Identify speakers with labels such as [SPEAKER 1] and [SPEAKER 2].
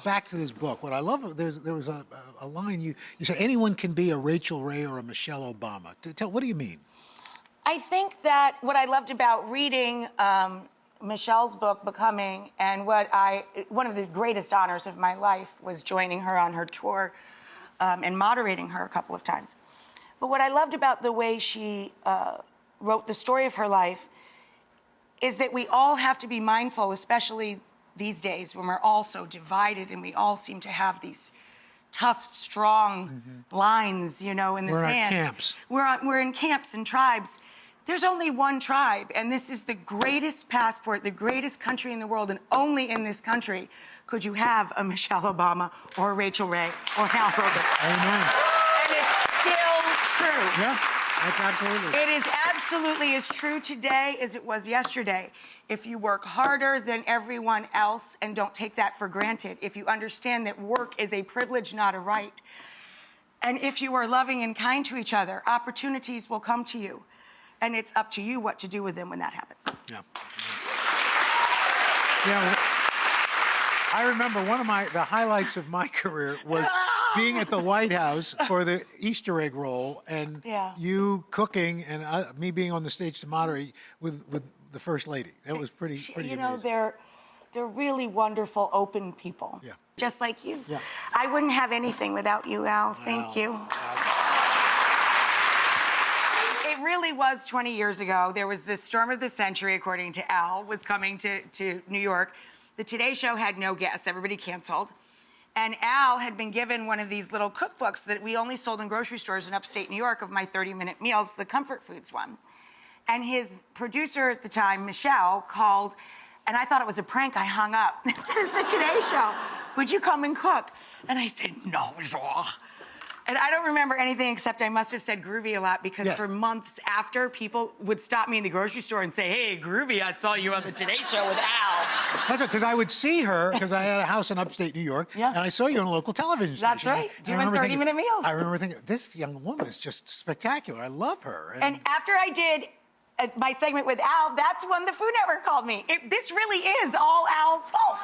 [SPEAKER 1] back to this book. What I love, there was a line you said, anyone can be a Rachel Ray or a Michelle Obama. What do you mean?
[SPEAKER 2] I think that what I loved about reading Michelle's book, Becoming, and one of the greatest honors of my life was joining her on her tour and moderating her a couple of times. But what I loved about the way she wrote the story of her life is that we all have to be mindful, especially these days when we're all so divided and we all seem to have these tough, strong lines, you know, in the sand.
[SPEAKER 1] We're in camps.
[SPEAKER 2] We're in camps and tribes. There's only one tribe, and this is the greatest passport, the greatest country in the world, and only in this country could you have a Michelle Obama or a Rachel Ray or Al Roker.
[SPEAKER 1] Amen.
[SPEAKER 2] And it's still true.
[SPEAKER 1] Yeah, that's absolutely.
[SPEAKER 2] It is absolutely as true today as it was yesterday. If you work harder than everyone else and don't take that for granted, if you understand that work is a privilege, not a right, and if you are loving and kind to each other, opportunities will come to you. And it's up to you what to do with them when that happens.
[SPEAKER 1] Yeah. Yeah. I remember one of the highlights of my career was being at the White House for the Easter egg roll, and you cooking and me being on the stage to moderate with the First Lady. That was pretty
[SPEAKER 2] You
[SPEAKER 1] amazing.
[SPEAKER 2] know, they're really wonderful, open people.
[SPEAKER 1] Yeah.
[SPEAKER 2] Just like you.
[SPEAKER 1] Yeah.
[SPEAKER 2] I wouldn't have anything without you, Al. Thank you. It really was 20 years ago. There was the storm of the century, according to Al, was coming to New York. The Today Show had no guests. Everybody canceled. And Al had been given one of these little cookbooks that we only sold in grocery stores in upstate New York of my 30-minute meals, the Comfort Foods one. And his producer at the time, Michelle, called, and I thought it was a prank. I hung up. It says the Today Show. Would you come and cook? And I said, no. And I don't remember anything except I must have said groovy a lot because for months after, people would stop me in the grocery store and say, hey, groovy, I saw you on the Today Show with Al.
[SPEAKER 1] That's right, because I would see her, because I had a house in upstate New York, and I saw you on a local television station.
[SPEAKER 2] That's right, doing 30-minute meals.
[SPEAKER 1] I remember thinking, this young woman is just spectacular. I love her.
[SPEAKER 2] And after I did my segment with Al, that's when the Food Network called me. This really is all Al's fault.